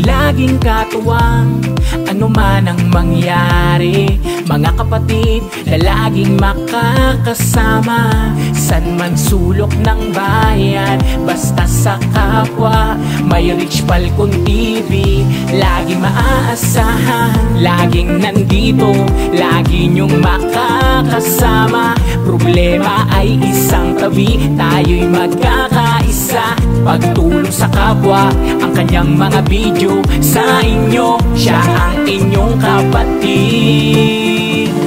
Laging katuwang, ano man ang mangyari. Mga kapatid na laging makakasama, san man sulok ng bayan, basta sa kapwa. May Rich Falcon TV, laging maaasahan. Laging nandito, lagi nyong makakasama. Problema ay isang tabi, tayo'y magkakaisa. Pagtulong sa kapwa, ang kanyang mga video sa inyo, siya ang inyong kapatid.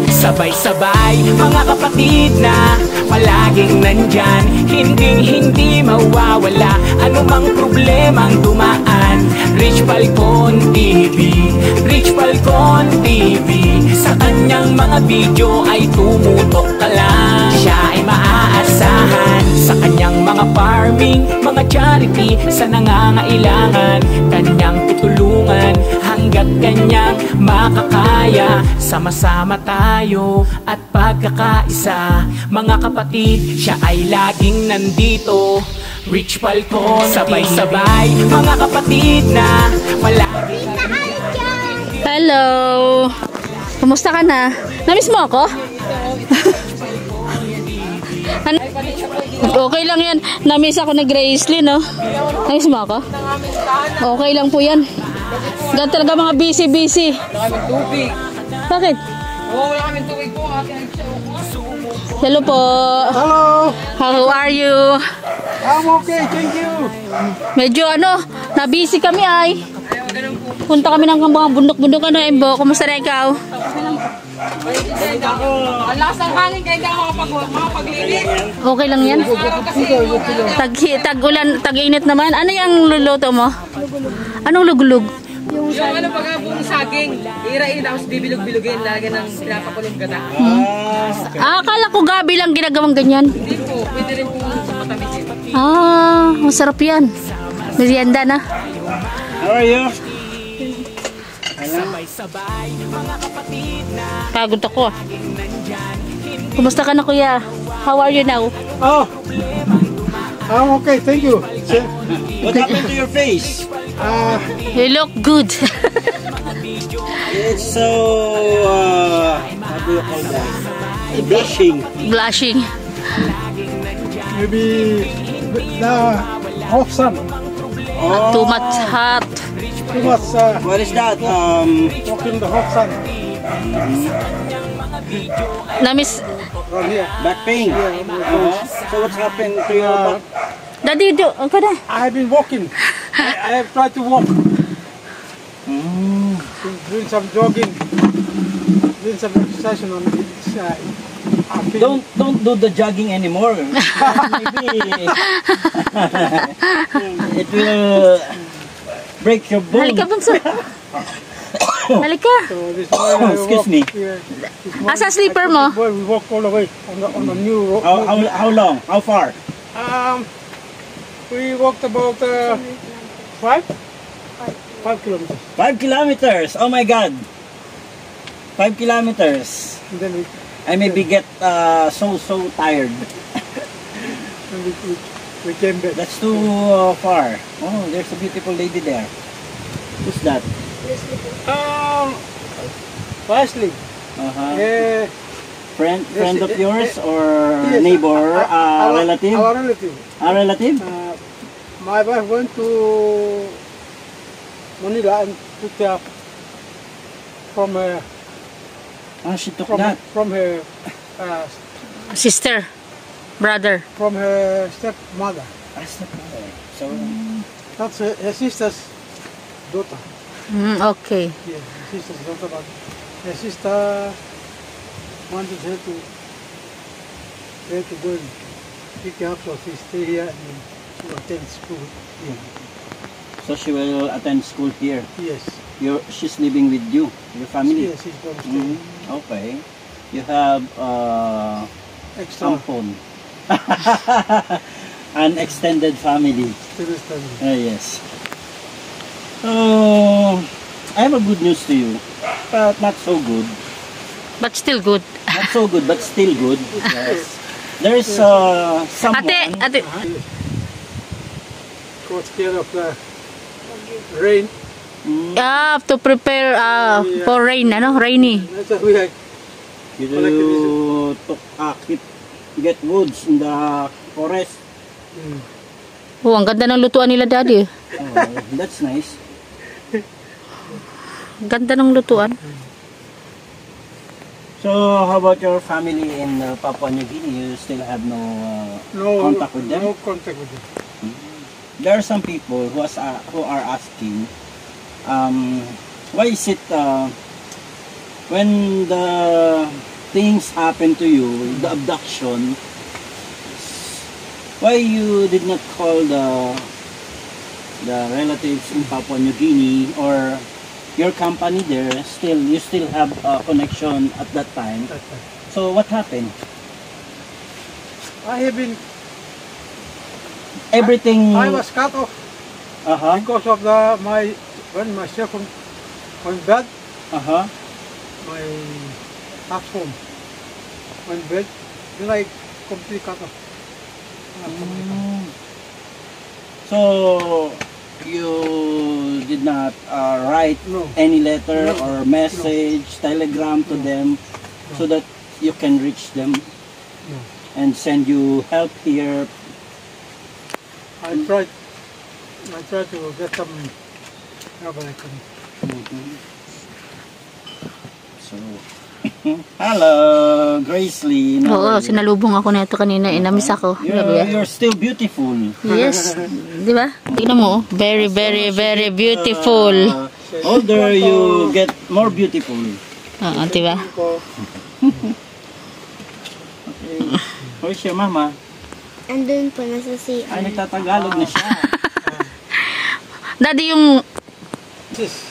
Sabay-sabay, mga kapatid na palaging nandyan, hindi mawawala anumang problemang dumaan. Rich Falcon TV, Rich Falcon TV, sa kanyang mga video ay tumutok ka lang. Siya ay maaasahan sa kanyang mga farming, mga charity, sa nangangailangan, kanyang tutulungan hanggat kanyang makakaya. Sama-sama tayo at pagkakaisa, mga kapatid, siya ay laging nandito. Rich Falcon, sabay-sabay, mga kapatid na palagi. Hello! Kumusta ka na? Namiss mo ako? Okay lang yan. Namiss ako na Gracelyn, no? Namiss mo ako? Okay lang po yan. Ganun talaga mga busy-busy. Wala kaming tubig. Bakit? Oo, wala kaming tubig po. Hello po. Hello. How are you? I'm okay, thank you. Medyo na-busy kami ay. Punta kami ng mga bundok-bundok. Embo? Kumusta na ikaw? Ang lakas ng hangin kaya hindi ako makapaglinis. Okay lang yan. Tag-ulan, tag-init naman. Ano yung luluto mo? Anong lugulog? Yung pagka buong saging, irain tapos bibilog-bilogin, lagyan ng pinapakulong gata. Akala ko gabi lang ginagawang ganyan. Hindi po, pwede rin po sa matamisin. Masarap yan. Merienda na. How are you? Sabay-sabay, mga kapatid na Pagod ako. Kumusta ka na, kuya? How are you now? Oh, I'm okay, thank you. What happened to your face? You look good. It's so, how do you call that? Blushing. Blushing. Maybe the hot sun. Too much hot. Too much What is that? walking the hot sun Namiss. from here. Back pain. So what's happened to your back? Daddy, ka na. I have been walking. I have tried to walk. Doing some jogging. Doing some exercise on this Don't do the jogging anymore. Maybe it will break your bone. Halika, Bunso. Halika. So this morning I Excuse walked me. here. Asa sleeper mo? Well, we walk all the way on the new road. How long? How far? We walked about 5 kilometers. 5 kilometers. Oh my God. 5 kilometers. And then I maybe get so tired. we came back. That's too far. Oh, there's a beautiful lady there. Who's that? Lastly, Friend of yours or yes, neighbor, relative? Our relative. A relative? My wife went to Manila and took her from her Oh, she took that. from her Sister. Brother. from her stepmother. That's the problem. So, That's her sister's daughter. Okay. Yeah, her sister's daughter. But her sister wanted her to They have to go and pick her up, so she stay here and she will attend school here. So she will attend school here. Yes. She's living with you, your family. Yes, she's going to stay. Okay. You have Extra. ampon. An extended family. Student family. Yes. I have a good news to you, but not so good. But still good. Not so good, but still good. Yes. There's someone. Ate, Take care of the rain. to prepare for rain, rainy. That's why we You get woods in the forest. Oh, ang ganda ng lutuan nila, Daddy. That's nice. Ganda ng lutuan. So, how about your family in Papua New Guinea? You still have no contact with them? No contact with them. There are some people who are asking, why is it when the things happen to you, the abduction, why you did not call the relatives in Papua New Guinea or your company there? You still have a connection at that time. So what happened? I have been. Everything. I was cut off because of when my cell phone went bad. My house phone went bad. Then I completely cut off. So you did not write No. any letter No. or message, telegram to them, so that you can reach them No. and send you help here. I tried to get some help, but I couldn't. So, hello, Grace Lee. Oo, sinalubong ako nito kanina. Namiss ako. You're still beautiful. Yes. Di ba? Tingnan mo. Very, very, very beautiful. Older you get more beautiful. Oo, di ba? Where's your mama? Andun po, nasa CR. Ay, nagtatagalog na siya. Daddy, yung... Yes.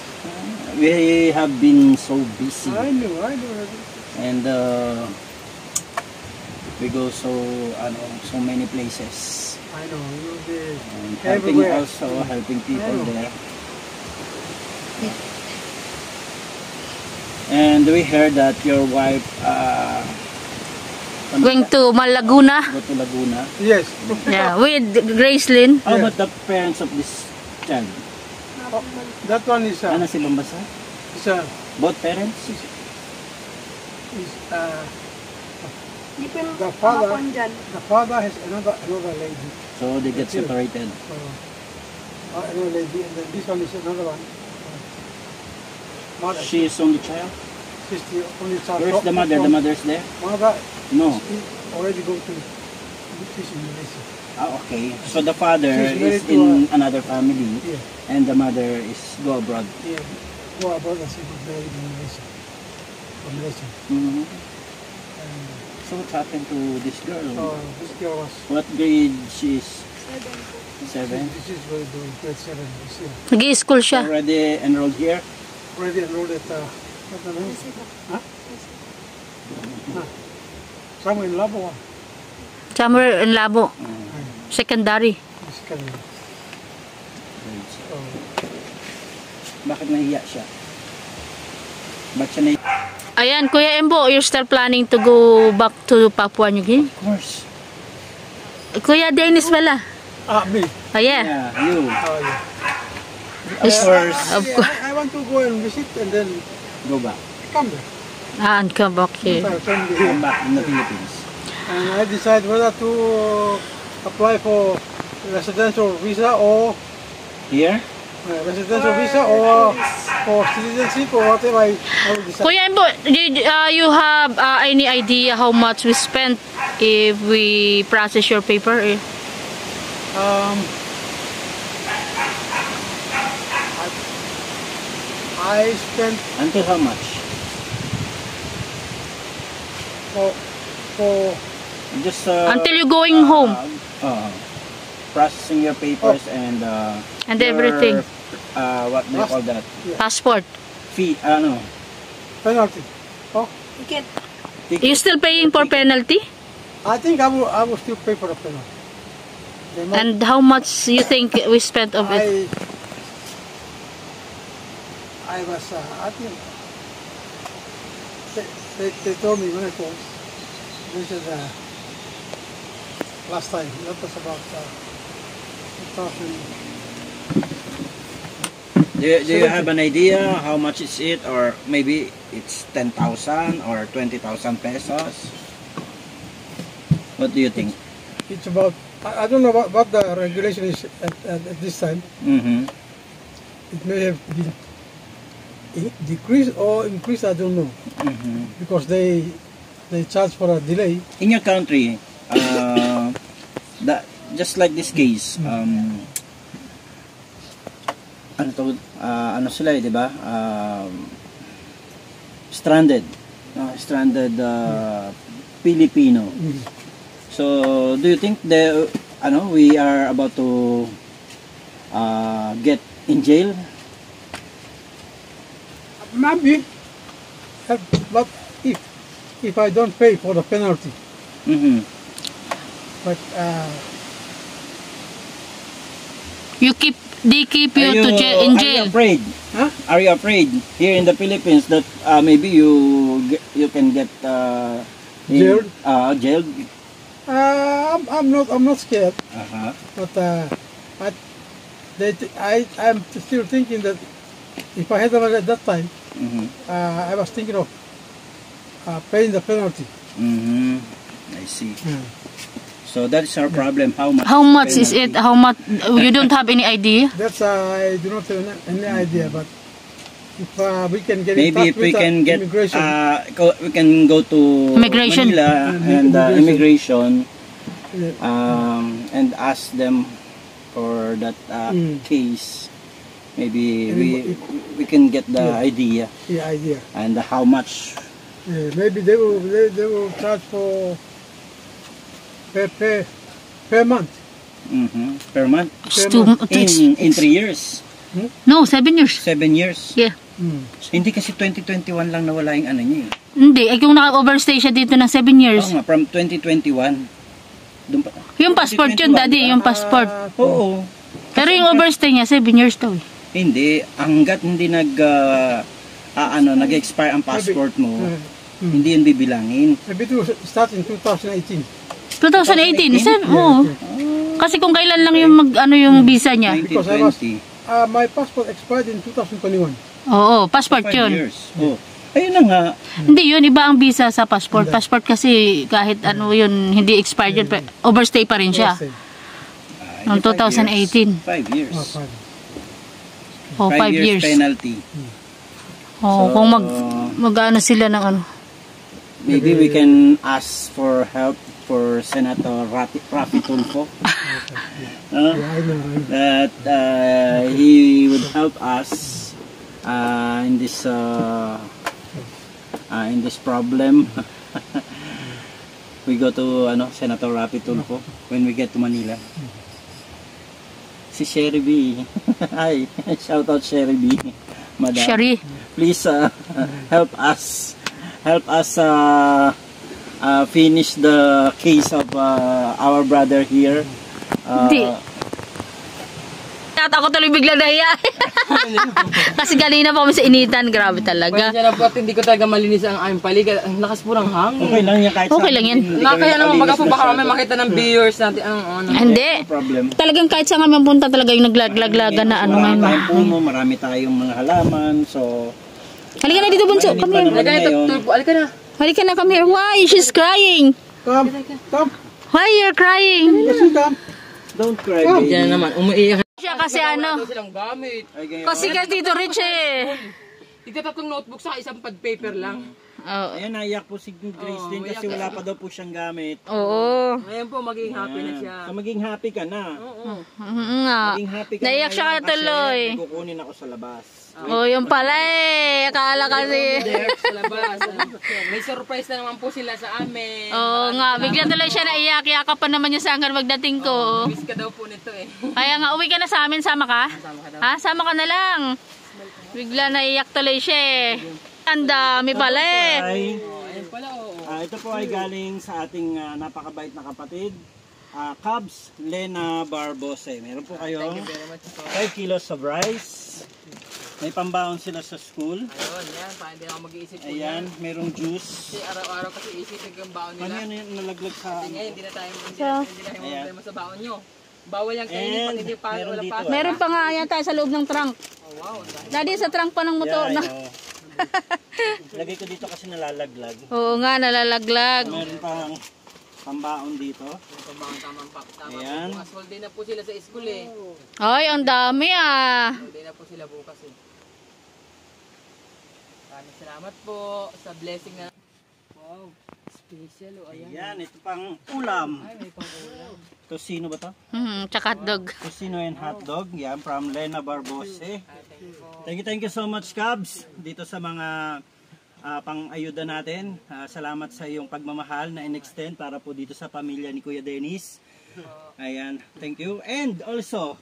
We have been so busy. I know. And we go so many places. I know. You'll be And helping everywhere. also, helping people there. And we heard that your wife Going to Malaguna. go to Laguna. Yes. Yeah, with Gracelyn. How about the parents of this child? That one is Ano silang basa? Both parents? the father has another lady. So they get separated. Another lady, and then this one is another one. Mother. She is only child? She's the only child. Where's the mother? The mother's there? Mother No. already go to she's in Malaysia. Okay. So the father She's married is to in another family Yeah. and the mother is go abroad. Yeah. Go abroad and she got married in Malaysia. From Malaysia. Mhm. And So what happened to this girl? this girl was What grade she is? 7. This is going to grade 7 this year. Nag-i-school siya. Already enrolled here? Already enrolled at what's the name? Huh? Somewhere in Labo. Somewhere in Labo. Secondary. This kind of, Bakit nahiya siya? Bakit siya nahiya? Ayan, Kuya Embo, you're still planning to go back to Papua New Guinea? Of course. Kuya Dennis pala. me. Oh, yeah. Yeah, you. Yeah. Of course. I want to go and visit and then Go back. come back. And come back here. Come back in the Philippines. And I decide whether to apply for residential visa or Here? residential visa or for citizenship or whatever I will decide. Kuya Embo, you have any idea how much we spent if we process your paper? I spent Until how much? for Just Until you're going home. Processing your papers and everything. What do you call that? Passport. Fee, Penalty. Oh, You still paying for penalty? I think I will still pay for the penalty. They might- And how much you think we spent of it? I was, I think, they told me when I called, they said, last time, that was about 2000. Do you have an idea how much is it, or maybe it's 10,000 or 20,000 pesos? What do you think? It's about, I don't know what the regulation is at this time. Mm-hmm. It may have been decreased or increased, I don't know. Mm-hmm. Because they charge for a delay. In your country, that just like this case, ano sila, di ba? Stranded Filipino. So, do you think we are about to get in jail? Maybe, but if I don't pay for the penalty, Mm-hmm. but They keep you in Are you jail. afraid? Huh? Are you afraid here in the Philippines that maybe you can get Jailed? Jailed? I'm not scared. Uh-huh. But I'm still thinking that if I had money at that time, Mm-hmm. I was thinking of paying the penalty. Mm-hmm. I see. So that's our problem. How much is it? How much? You don't have any idea? That's I do not have any idea. But if we can get Maybe in if touch we with can get immigration, we can go to Immigration. Manila and immigration yeah, and ask them for that case. Maybe we can get the idea the idea. and how much. Maybe they will charge for per month. Mm-hmm. Per month It's in 3 years, No, 7 years. 7 years. Yeah. Hindi kasi 2021 lang nawala yung ano niya. Hindi, kung naka-overstay siya dito ng 7 years. Oo nga, from 2021. Doon pa. Yung passport yun, daddy, yung passport. Oo. Pero yung overstay niya, 7 years daw. Hindi, hanggat hindi nag-expire ang passport mo, hindi yun bibilangin. Maybe it will start in 2018. 2018, oo. Kasi kung kailan lang yung yung visa niya. Because I was, 1920. my passport expired in 2021. Oo, passport 5 yun. years. Oh. Ayun na nga. Hindi, yun iba ang visa sa passport. Passport kasi kahit yun, hindi expired yun, overstay pa rin siya. Noong 2018. 5 years. Oh, 5 years. Penalty. Oh, So, kung mag-ano sila ng ano. Maybe we can ask for help for Senator Rafi Tulfo. Yeah, I know. That he would help us in this problem. We go to Senator Rafi Tulfo when we get to Manila. Si Sherry B. Hi, shout out Sherry B. Madam, Sherry. please help us finish the case of our brother here. Hindi. At ako tuloy bigla nahiya. Kasi kanina pa kami sa initan. Grabe talaga. Kaya na po at hindi ko talaga malinis ang aming paligid. Ang lakas po ng hangin. Okay lang yan kahit Okay lang yan. Kaya naman baga po baka kami makita ng viewers natin ang Hindi. problem. Talagang kahit saan kami punta talaga yung naglaglagan na Marami ngayon. tayong puno, marami tayong mga halaman, so Halika na dito, Bunso. Come here. Halika na, tulpo. Halika na. Halika na, come here. Why? She's crying. Come. Why you're crying? Yes, you come. don't cry, baby. Yan naman, umuiyak. Siya kasi Wala silang gamit. Kasi kasi Tito Rich eh. Ika tatlong notebook sa isang pad paper lang. Oo. Ayan, naiyak po si Grace din kasi wala pa daw po siyang gamit. Oo. Ngayon po, magiging happy na siya. So, maging happy ka na. Oo. Nga. Maging happy ka Naiyak na siya ngayon tuloy. kasi kukunin ako sa labas. Oh, yung pala eh. Akala kasi. Sa labas. May surprise na naman po sila sa amin. Oo nga. Bigla tuloy siya naiyak. Yakap pa naman niya sa hanggang magdating ko. Miss ka daw po nito eh. Kaya nga, uwi ka na sa amin. Sama ka? Sama ka daw. Ha? Sama ka na lang. Bigla naiyak tuloy siya eh. Ang dami pala eh. Ay, Ayun pala, oo. ito po ay galing sa ating napakabait na kapatid. Cubs Lena Barbose. Meron po kayong Very much po. 5 kilos of rice. May pambaon sila sa school. Ayun, yan. Para hindi na ako mag-iisip po Ayan, yan. merong juice. Kasi araw-araw kasi isipin ko yung baon Ano nila. yan yung nalaglag sa... Kasi ngayon, hindi na tayo problema sa baon nyo. Bawal yung kainin pag hindi pa meron wala dito, pa. Meron pa nga yan tayo sa loob ng trunk. Oh, wow. Daddy, sa trunk pa ng motor na. Lagay ko dito kasi nalalaglag. Oo nga, nalalaglag. Meron pang pambaon dito. Tamang Ayan. bukas. Holiday na po sila sa school eh. Ay, ang dami ah. Holiday na po sila bukas eh. Maraming salamat po sa blessing na. Wow. Special o ayan. Ayan, ito pang ulam. Ay, may pang-ulam. Tosino ba to? Tsaka hotdog. Tosino and hotdog. Yan, from Lena Barbose. Thank you po. Thank you so much, Cubs, dito sa mga pang-ayuda natin. Salamat sa iyong pagmamahal na in-extend para po dito sa pamilya ni Kuya Dennis. Ayan, thank you. And also,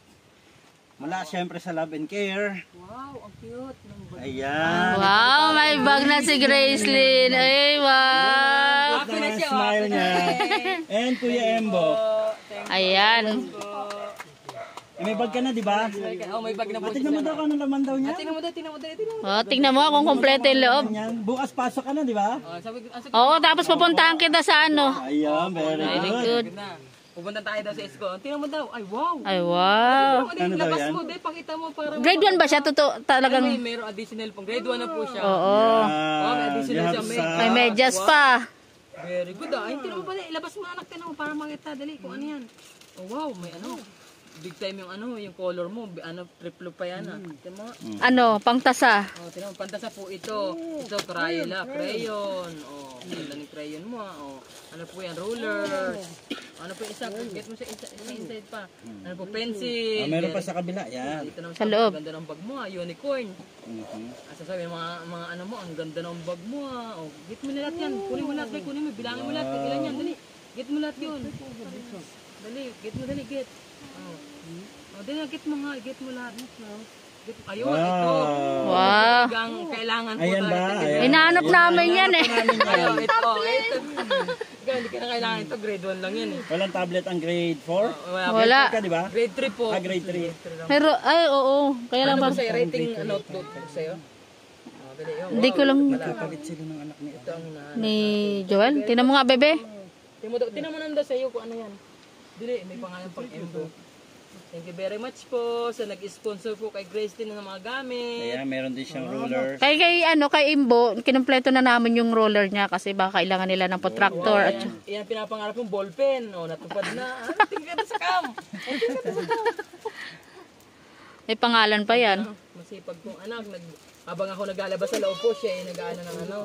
mula siyempre sa Love and Care. Wow, ang cute. Ayan. Wow, may bag na si Gracelyn. Ay, wow. Happy na siya. Smile niya. And Kuya Embo. Ayan. May bag ka na, di ba? Oh, may bag na po Tignan mo daw kung ano laman daw niya. Tingnan mo daw, tingnan mo daw, tingnan mo. Oh, tingnan mo kung kompleto yung loob. Yan. Bukas pasok ka na, di ba? Oh, sabi ko, Oo, tapos pupuntahan kita sa ano. Ayan, very Very good. good. na. Pupunta tayo daw sa school. Tingnan mo daw. Ay, wow. Ay, wow. Ano daw Labas yan? mo, dahil pakita mo para Grade 1 ba siya? Totoo, talagang. May meron additional pong. Grade 1 na po siya. Oo. Oh, may additional siya. May medyas pa. Very good ah. Ay, tingnan mo pala. Ilabas mo anak, tingnan mo para makita. Dali kung ano yan. Oh, wow. May ano. Big time yung ano, yung color mo. Ano, triplo pa yan ah. Tingnan mo. Ano, pangtasa. Oh, tingnan mo. Pantasa po ito. Ito, Crayola. Crayon. Oh, ganda ng crayon mo ah. Oh, ano po yan? Rollers. Ano po yung isa? Get mo sa inside pa. Ano po? Pencil. Meron pa sa kabila. Yan. Dito naman Sa loob. Ang ganda ng bag mo ah. Unicorn. Sasabi mga ano mo, ang ganda ng bag mo ah. Oh, get mo na lahat yan. Kunin mo lahat, kunin mo. Bilangin mo lahat. Ilan yan? Dali. Get mo lahat yun. Dali, get mo dali, get. Oh. Oh, dali, get mo nga, get mo lahat. Get, ayun, ito. Wow. Hanggang kailangan po Ayan ba? talaga. Ayan. Hinahanap namin yan eh. Ayun, ito. Ito. Hindi ka na kailangan ito. Grade 1 lang yan eh. Walang tablet ang grade 4? Wala. Ka, di ba? Grade 3 po. Grade 3. Pero, ay, oo. Kaya lang Ano ba? ba sa'yo? Rating notebook sa'yo? Oh, dali, oh, Hindi ko lang. Kapalit sila ng anak niya. ito ang Ni Joel. Tingnan mo nga, bebe. Tingnan mo nanda sa'yo kung ano yan. Dili, may pangalan pang Embo. Thank you very much po sa nag-sponsor po kay Grace din ng mga gamit. Ayan, meron din siyang ruler. Kay Imbo, kinumpleto na namin yung roller niya kasi baka kailangan nila ng protractor. At Yan pinapangarap yung ballpen. O, natupad na. Tingnan ka sa cam. may pangalan pa yan. Masipag kong anak. Habang ako naglalabas sa loob po, siya ay nag-ano ng ano,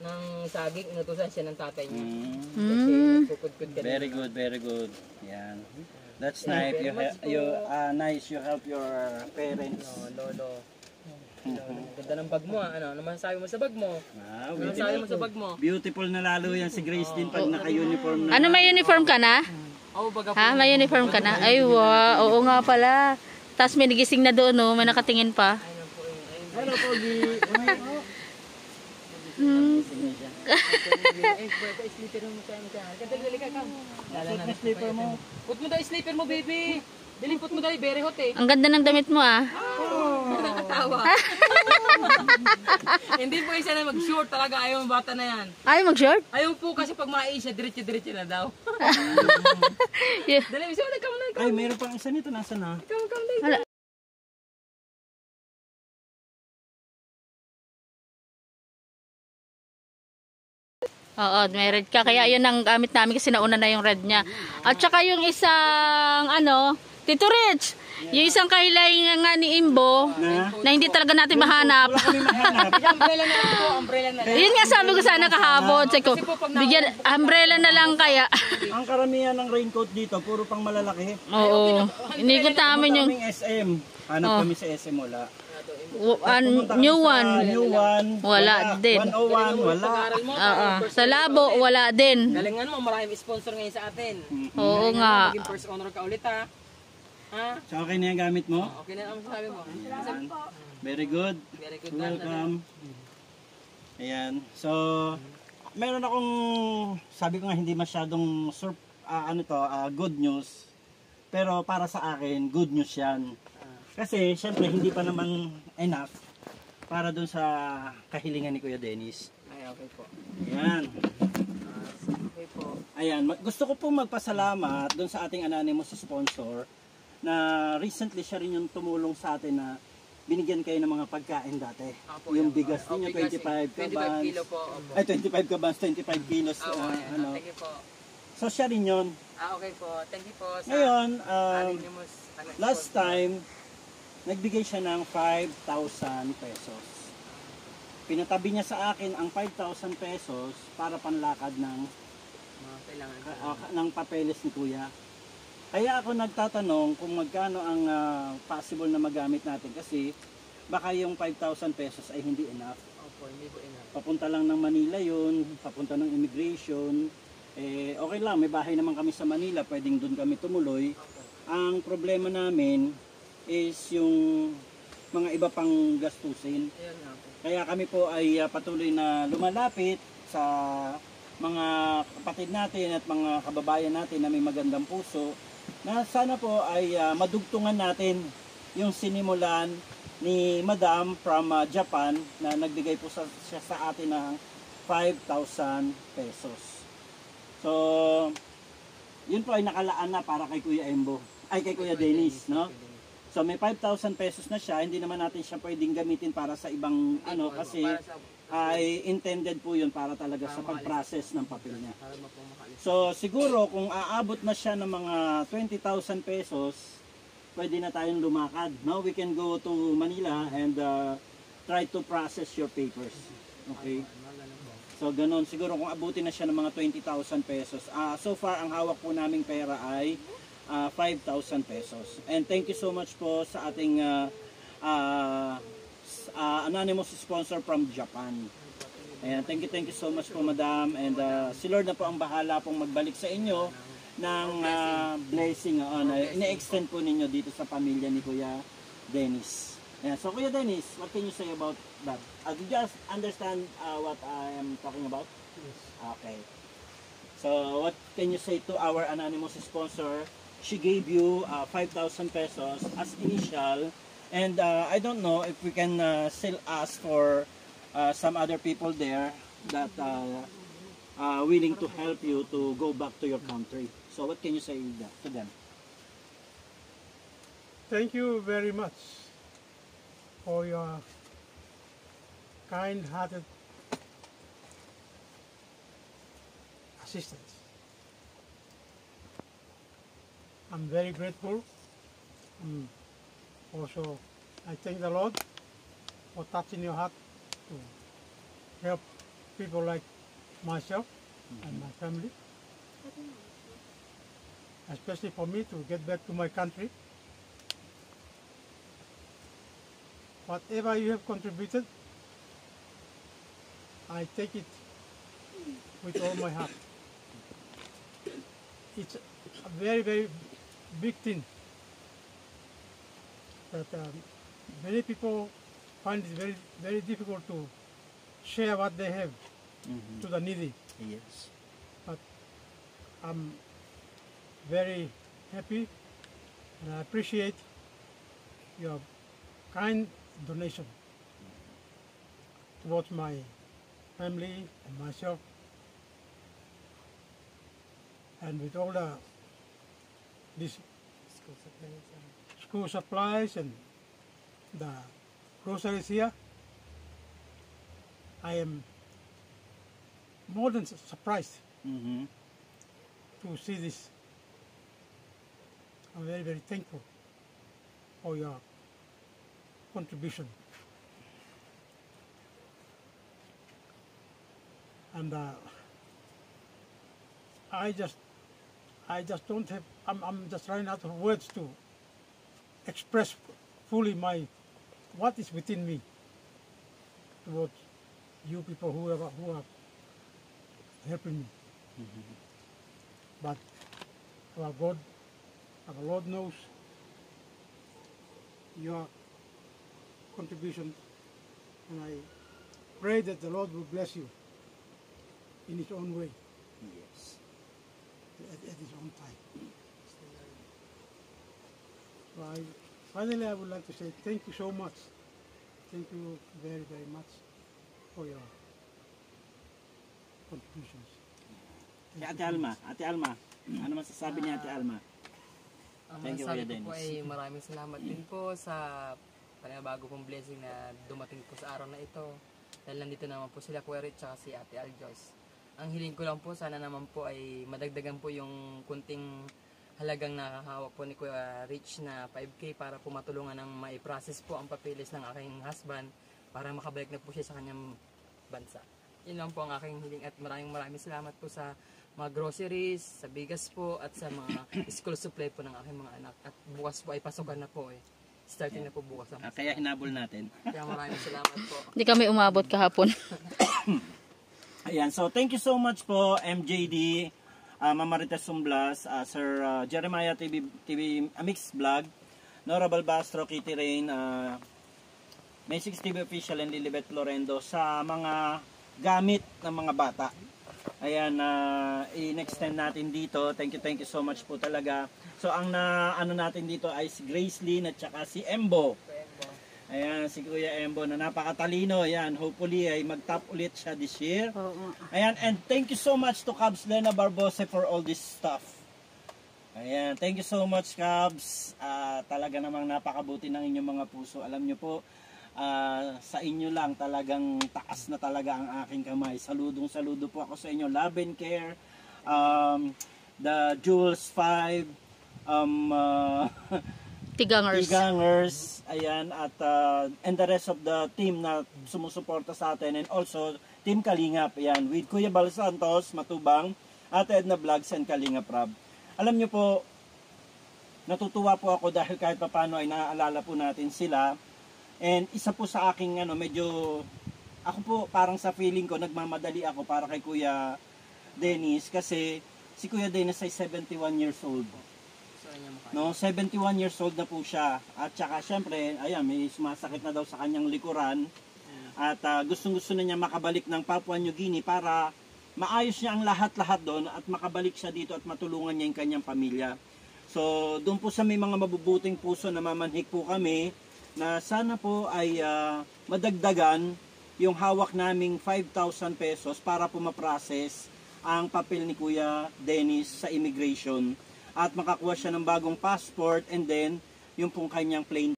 ng saging. Inutusan siya ng tatay niya. Kasi nagpupudpud ka Very good, very good. Yan. That's nice. Nice you help your parents. Lolo. Ganda ng bag mo. Ano masasabi mo sa bag mo? Wow, Ano masasabi mo sa bag mo? beautiful na lalo yan si Grace din pag naka-uniform na. Ano, may uniform ka na? Oh, baga po. Ha? May uniform ka na? Ay, wow. Oo nga pala. Tapos may nagising na doon, no? May nakatingin pa. Hello, Pogi. Sleeper mo sa amin. Kadali ka kam. Sleeper mo. Put mo daw sleeper mo, baby. Dali, put mo daw, very hot eh. Ang ganda ng damit mo, ah. Nakatawa. Hindi po isa na mag-short talaga. Ayaw ng bata na yan. Ay, mag-short? Ayaw po kasi pag maisya, diretso-diretso na daw. Yeah. Dali, isa mo na. Ay, meron pang isa nito. Nasaan na? Wala. Oo, may red ka. Kaya yun ang gamit namin kasi nauna na yung red niya. At saka yung isang, Tito Rich, Yung isang kahilahingan nga ni Imbo, na hindi talaga natin mahanap. Wala kami mahanap. Umbrella na lang po, umbrella na lang. Yun nga sabi ko sana kahapon. Sabi ko, bigyan, umbrella na lang kaya. Ang karamihan ng raincoat dito, puro pang malalaki. Oo. Inikot namin yung Kaming SM. Hanap kami sa SM, wala. new one. New one. Wala din. 101, wala. Oo. Sa labo, wala din. Galingan mo, maraming sponsor ngayon sa atin. Oo nga. Maging first honor ka ulit ha. Ha? So, okay na yung gamit mo? Okay na ang sabi mo. Very good. Very good. Welcome. Ayan. So, meron akong, sabi ko nga hindi masyadong good news. Pero para sa akin, good news yan. Kasi, syempre, hindi pa naman enough para dun sa kahilingan ni Kuya Dennis. Ay, okay po. Ayan. Okay po. Ayan. Gusto ko pong magpasalamat dun sa ating anonymous sponsor na recently siya rin yung tumulong sa atin na binigyan kayo ng mga pagkain dati. Yung bigas ninyo, 25 kabans. 25 kilo po. Opo. Ay, 25 kabans, 25 kilos. Thank you po. So, siya rin yun. Okay po. Thank you po. Ngayon, Anonymous, last time, nagbigay siya ng 5,000 pesos. Pinatabi niya sa akin ang 5,000 pesos para panlakad ng mga kailangan. ng papeles ni Kuya. Kaya ako nagtatanong kung magkano ang possible na magamit natin kasi baka yung 5,000 pesos ay hindi enough. Opo, hindi po enough. Papunta lang ng Manila yun, papunta ng immigration. Okay lang, may bahay naman kami sa Manila, pwedeng doon kami tumuloy. Ang problema namin is yung mga iba pang gastusin. Ayan nga po. Kaya kami po ay patuloy na lumalapit sa mga kapatid natin at mga kababayan natin na may magandang puso na sana po ay madugtungan natin yung sinimulan ni Madam from Japan na nagbigay po siya sa atin ng 5,000 pesos. So, yun po ay nakalaan na para kay Kuya Embo, ay kay Kuya Dennis, no? So may 5,000 pesos na siya, hindi naman natin siya pwedeng gamitin para sa ibang kasi ay intended po yun para talaga sa pag-process ng papel niya. So siguro kung aabot na siya ng mga 20,000 pesos, pwede na tayong lumakad. No? We can go to Manila and try to process your papers. Okay? So ganun, siguro kung abutin na siya ng mga 20,000 pesos. So far, ang hawak po naming pera ay 5,000 pesos. And thank you so much po sa ating anonymous sponsor from Japan. And thank you so much po, Madam. And si Lord na po ang bahala pong magbalik sa inyo ng blessing na ine-extend po ninyo dito sa pamilya ni Kuya Dennis. Yeah, so Kuya Dennis, what can you say about that? Did you just understand what I am talking about? Yes. Okay. So what can you say to our anonymous sponsor? She gave you 5,000 pesos as initial, and I don't know if we can still ask for some other people there that willing to help you to go back to your country. So what can you say to them? Thank you very much for your kind-hearted assistance. I'm very grateful. Also, I thank the Lord for touching your heart to help people like myself and my family. Especially for me to get back to my country. Whatever you have contributed, I take it with all my heart. It's a very, very big thing that many people find it very, very difficult to share what they have to the needy. Yes. But I'm very happy and I appreciate your kind donation towards my family and myself, and with all these school supplies and the groceries here. I am more than surprised to see this. I'm very, very thankful. for your contribution. And I just don't have. I'm just running out of words to express fully what is within me towards you people who are helping me. But our Lord knows your contribution, and I pray that the Lord will bless you in His own way. Yes. At His own time. So finally, I would like to say thank you so much. Thank you very, very much for your contributions. Ate Alma, ano masasabi niya Ate Alma? Ang Thank you, masasabi Kuya ko po Dennis. ay maraming salamat din po sa panabago pong blessing na dumating po sa araw na ito. Dahil nandito naman po sila Kuya Rich at si Ate Aljoyce. Ang hiling ko lang po, sana naman po ay madagdagan po yung kunting halagang nakahawak po ni Kuya Rich na 5K para po matulungan ng mai-process po ang papilis ng aking husband para makabalik na po siya sa kanyang bansa. Yun lang po ang aking hiling at maraming salamat po sa mga groceries, sa bigas po at sa mga school supply po ng aking mga anak. At bukas po ay pasukan na po eh. Starting na po bukas. Kaya hinabol natin. Kaya maraming salamat po. Hindi kami umabot kahapon. Ayan, so thank you so much po MJD, Mama Rita Sumblas, Sir Jeremiah TV Mix Vlog, Nora Balbastro, Kitty Rain, May 6 TV Official and Lilibet Lorendo sa mga gamit ng mga bata. Ayan, in-extend natin dito. Thank you so much po talaga. So ang ano natin dito ay si Grace Lynn at saka si Embo. Ayan, si Kuya Embo na napakatalino. Ayan, hopefully ay mag-top ulit siya this year. Ayan, and thank you so much to Cubs Lena Barbose for all this stuff. Ayan, thank you so much Cubs. Talaga namang napakabuti ng inyong mga puso. Alam nyo po, sa inyo lang talagang taas na talaga ang aking kamay. Saludo po ako sa inyo. Love and Care, the Jules 5, Tigangers, ayan, at and the rest of the team na sumusuporta sa atin, and also Team Kalingap, ayan, with Kuya Bal Santos, Matubang, Ate Edna Vlogs and Kalingap Rob. Alam nyo po, natutuwa po ako dahil kahit papano ay naaalala po natin sila. And isa po sa aking medyo, ako po parang sa feeling ko, nagmamadali ako para kay Kuya Dennis kasi si Kuya Dennis ay 71 years old. No, 71 years old na po siya. At saka syempre, ayan, may sumasakit na daw sa kanyang likuran. At gustong-gusto na niya makabalik ng Papua New Guinea para maayos niya ang lahat-lahat doon at makabalik siya dito at matulungan niya yung kanyang pamilya. So, doon po sa may mga mabubuting puso na mamanhik po kami na sana po ay madagdagan yung hawak naming 5,000 pesos para po ma-process ang papel ni Kuya Dennis sa immigration at makakuha siya ng bagong passport and then yung pong kanyang plane